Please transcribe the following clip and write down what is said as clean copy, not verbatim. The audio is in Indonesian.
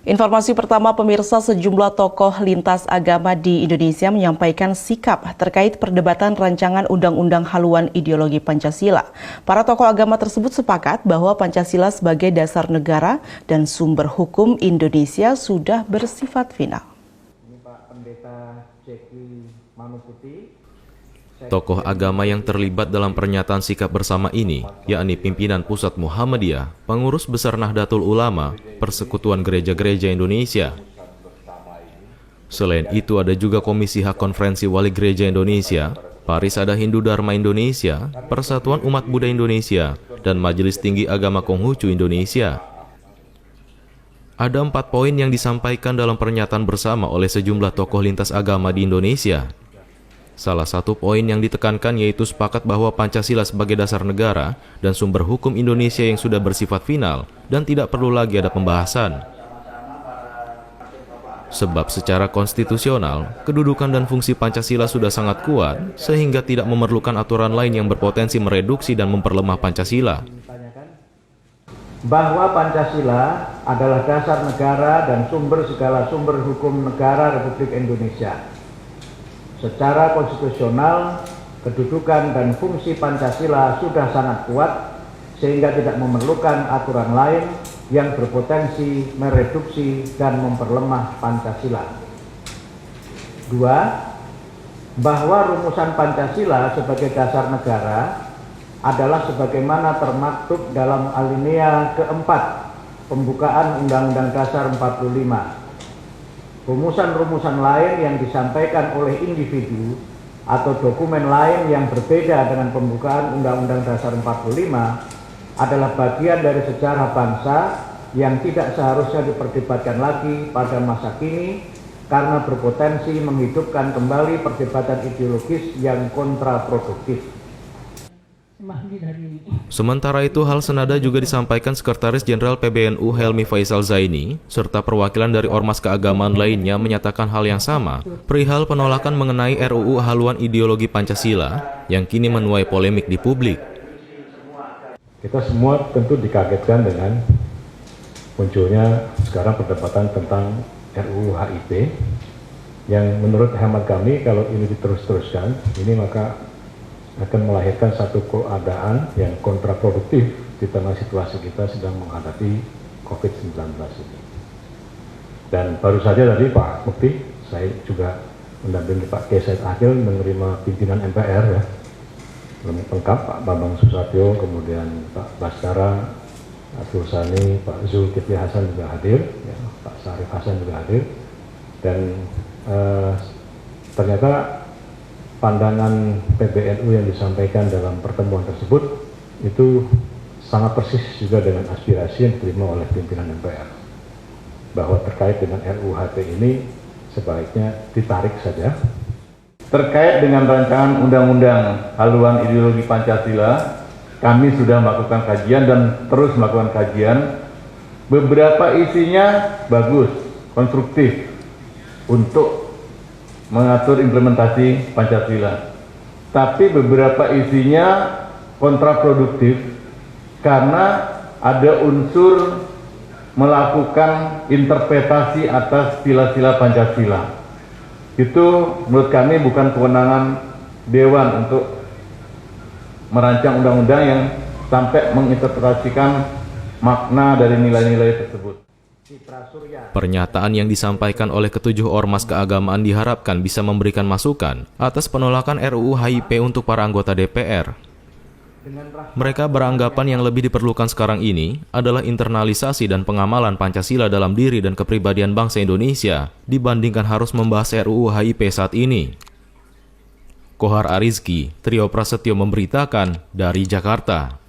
Informasi pertama pemirsa, sejumlah tokoh lintas agama di Indonesia menyampaikan sikap terkait perdebatan rancangan undang-undang haluan ideologi Pancasila. Para tokoh agama tersebut sepakat bahwa Pancasila sebagai dasar negara dan sumber hukum Indonesia sudah bersifat final. Ini Pak Pendeta Jeki Manuputi. Tokoh agama yang terlibat dalam pernyataan sikap bersama ini, yakni pimpinan Pusat Muhammadiyah, Pengurus Besar Nahdlatul Ulama, Persekutuan Gereja-Gereja Indonesia. Selain itu ada juga Komisi Hak Konferensi Wali Gereja Indonesia, Parisada Hindu Dharma Indonesia, Persatuan Umat Buddha Indonesia, dan Majelis Tinggi Agama Konghucu Indonesia. Ada 4 poin yang disampaikan dalam pernyataan bersama oleh sejumlah tokoh lintas agama di Indonesia. Salah satu poin yang ditekankan yaitu sepakat bahwa Pancasila sebagai dasar negara dan sumber hukum Indonesia yang sudah bersifat final dan tidak perlu lagi ada pembahasan. Sebab secara konstitusional, kedudukan dan fungsi Pancasila sudah sangat kuat sehingga tidak memerlukan aturan lain yang berpotensi mereduksi dan memperlemah Pancasila. Bahwa Pancasila adalah dasar negara dan sumber segala sumber hukum negara Republik Indonesia. Secara konstitusional, kedudukan dan fungsi Pancasila sudah sangat kuat sehingga tidak memerlukan aturan lain yang berpotensi mereduksi dan memperlemah Pancasila. 2. Bahwa rumusan Pancasila sebagai dasar negara adalah sebagaimana termaktub dalam alinea keempat pembukaan Undang-Undang Dasar 45. Rumusan-rumusan lain yang disampaikan oleh individu atau dokumen lain yang berbeda dengan pembukaan Undang-Undang Dasar 45 adalah bagian dari sejarah bangsa yang tidak seharusnya diperdebatkan lagi pada masa kini karena berpotensi menghidupkan kembali perdebatan ideologis yang kontraproduktif. Sementara itu, hal senada juga disampaikan Sekretaris Jenderal PBNU Helmi Faisal Zaini, serta perwakilan dari ormas keagamaan lainnya menyatakan hal yang sama, perihal penolakan mengenai RUU haluan ideologi Pancasila yang kini menuai polemik di publik. Kita semua tentu dikagetkan dengan munculnya sekarang perdebatan tentang RUU HIP, yang menurut hemat kami kalau ini diterus-teruskan, ini maka akan melahirkan satu keadaan yang kontraproduktif di tengah situasi kita sedang menghadapi COVID-19 ini. Dan baru saja tadi Pak Mufti, saya juga mendampingi Pak K. Said Akil menerima pimpinan MPR ya, lengkap Pak Bambang Susatyo, kemudian Pak Baskara, Abdul Sani, Pak Zulkifli Hasan juga hadir, ya, Pak Sarif Hasan juga hadir, dan ternyata pandangan PBNU yang disampaikan dalam pertemuan tersebut itu sangat persis juga dengan aspirasi yang diterima oleh pimpinan MPR, bahwa terkait dengan RUU HIP ini sebaiknya ditarik saja. Terkait dengan rancangan undang-undang haluan ideologi Pancasila, kami sudah melakukan kajian dan terus melakukan kajian. Beberapa isinya bagus, konstruktif untuk mengatur implementasi Pancasila. Tapi beberapa isinya kontraproduktif karena ada unsur melakukan interpretasi atas sila-sila Pancasila. Itu menurut kami bukan kewenangan Dewan untuk merancang undang-undang yang sampai menginterpretasikan makna dari nilai-nilai tersebut. Pernyataan yang disampaikan oleh ketujuh ormas keagamaan diharapkan bisa memberikan masukan atas penolakan RUU HIP untuk para anggota DPR. Mereka beranggapan yang lebih diperlukan sekarang ini adalah internalisasi dan pengamalan Pancasila dalam diri dan kepribadian bangsa Indonesia dibandingkan harus membahas RUU HIP saat ini. Kohar Arizki, Trio Prasetyo memberitakan dari Jakarta.